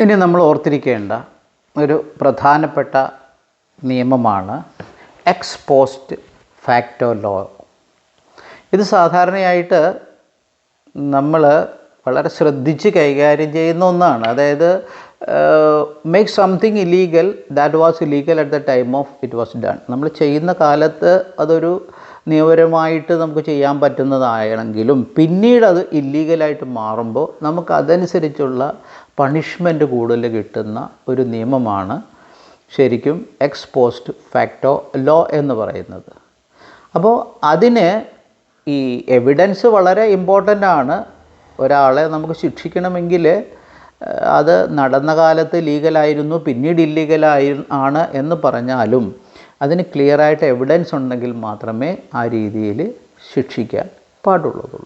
ഇനി നമ്മൾ ഓർത്തിരിക്കേണ്ട ഒരു പ്രധാനപ്പെട്ട നിയമമാണ് എക്സ് പോസ്റ്റ് ഫാക്ടോ ലോ. ഇത് സാധാരണയായിട്ട് നമ്മൾ വളരെ ശ്രദ്ധിച്ച് കൈകാര്യം ചെയ്യുന്ന ഒന്നാണ്. അതായത് make something illegal that was illegal at the time of it was done. നമ്മൾ ചെയ്യുന്ന കാലത്ത് അതൊരു നിയമപരമായിട്ട് നമുക്ക് ചെയ്യാൻ പറ്റുന്നതാണെങ്കിലും പിന്നീട് അത് ഇല്ലീഗലായിട്ട് മാറുമ്പോൾ നമുക്കതനുസരിച്ചുള്ള പണിഷ്മെൻറ്റ് കൂടുതൽ കിട്ടുന്ന ഒരു നിയമമാണ് ശരിക്കും എക്സ് പോസ്റ്റ് ഫാക്ടോ ലോ എന്ന് പറയുന്നത്. അപ്പോൾ അതിന് ഈ എവിഡൻസ് വളരെ ഇമ്പോർട്ടൻ്റ് ആണ്. ഒരാളെ നമുക്ക് ശിക്ഷിക്കണമെങ്കിൽ അത് നടന്ന കാലത്ത് ലീഗലായിരുന്നു പിന്നീട് ആണ് എന്ന് പറഞ്ഞാലും അതിന് ക്ലിയറായിട്ട് എവിഡൻസ് ഉണ്ടെങ്കിൽ മാത്രമേ ആ രീതിയിൽ ശിക്ഷിക്കാൻ പാടുള്ളൂ.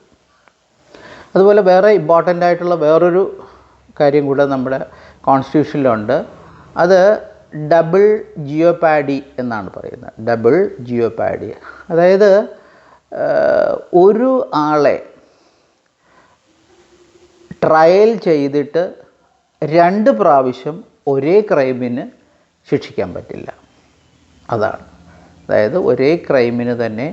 അതുപോലെ വേറെ ഇമ്പോർട്ടൻ്റ് ആയിട്ടുള്ള വേറൊരു കാര്യം കൂടെ നമ്മുടെ കോൺസ്റ്റിറ്റ്യൂഷനിലുണ്ട്. അത് ഡബിൾ ജിയോപാഡി എന്നാണ് പറയുന്നത്. ഡബിൾ ജിയോപാഡി അതായത് ഒരു ആളെ ട്രയൽ ചെയ്തിട്ട് 2 പ്രാവശ്യം ഒരേ ക്രൈമിന് ശിക്ഷിക്കാൻ പറ്റില്ല. അതാണ്. അതായത് ഒരേ ക്രൈമിന് തന്നെ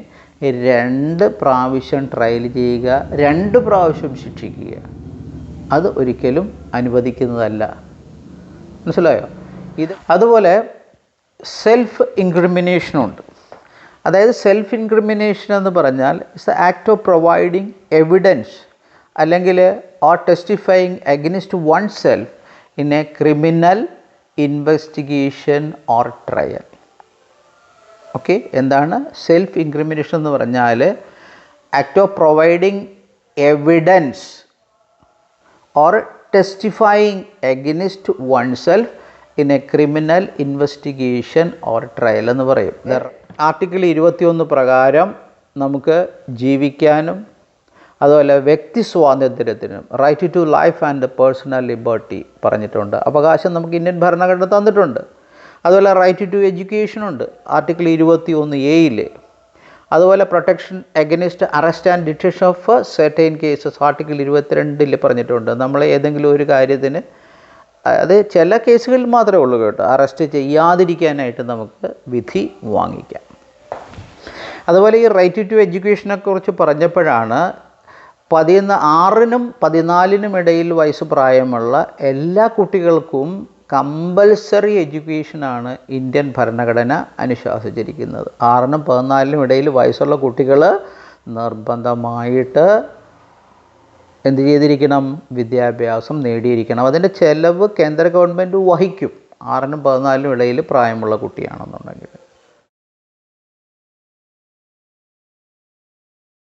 2 പ്രാവശ്യം ട്രയൽ ചെയ്യുക, 2 പ്രാവശ്യം ശിക്ഷിക്കുക, അത് ഒരിക്കലും അനുവദിക്കുന്നതല്ല. മനസ്സിലായോ? അതുപോലെ സെൽഫ് ഇൻക്രിമിനേഷനുണ്ട്. അതായത് സെൽഫ് ഇൻക്രിമിനേഷൻ എന്ന് പറഞ്ഞാൽ it's the act of providing evidence അല്ലെങ്കിൽ or testifying against oneself in a criminal investigation or trial. Okay, എന്താണ് സെൽഫ് ഇൻക്രിമിനേഷൻ എന്ന് പറഞ്ഞാൽ? Act of providing evidence or testifying against oneself in a criminal investigation or trial എന്ന് പറയും. Article 21 പ്രകാരം നമുക്ക് ജീവിക്കാനും അതുപോലെ വ്യക്തി സ്വാതന്ത്ര്യത്തിനും right to life and personal liberty പറഞ്ഞിട്ടുണ്ട്. അവകാശം നമുക്ക് ഇന്ത്യൻ ഭരണഘടന തന്നിട്ടുണ്ട്. അതുപോലെ റൈറ്റ് ടു എഡ്യൂക്കേഷനുണ്ട് ആർട്ടിക്കിൾ 21A. അതുപോലെ protection against arrest and detention of certain cases article 22 പറഞ്ഞിട്ടുണ്ട്. നമ്മൾ ഏതെങ്കിലും ഒരു കാര്യത്തിന്, അത് ചില കേസുകളിൽ മാത്രമേ ഉള്ളൂ കേട്ടോ, അറസ്റ്റ് ചെയ്യാതിരിക്കാനായിട്ട് നമുക്ക് വിധി വാങ്ങിക്കാം. അതുപോലെ ഈ റൈറ്റ് ടു എഡ്യൂക്കേഷനെ കുറിച്ച് പറഞ്ഞപ്പോഴാണ് 16നും 14നും ഇടയിൽ വയസ്സ് പ്രായമുള്ള എല്ലാ കുട്ടികൾക്കും കമ്പൽസറി എഡ്യൂക്കേഷനാണ് ഇന്ത്യൻ ഭരണഘടന അനുശാസിച്ചിരിക്കുന്നത്. 6നും 14നും ഇടയിൽ വയസ്സുള്ള കുട്ടികൾ നിർബന്ധമായിട്ട് എന്ത് ചെയ്തിരിക്കണം? വിദ്യാഭ്യാസം നേടിയിരിക്കണം. അതിൻ്റെ ചെലവ് കേന്ദ്ര ഗവൺമെൻറ് വഹിക്കും. 6നും 14നും ഇടയിൽ പ്രായമുള്ള കുട്ടിയാണെന്നുണ്ടെങ്കിൽ.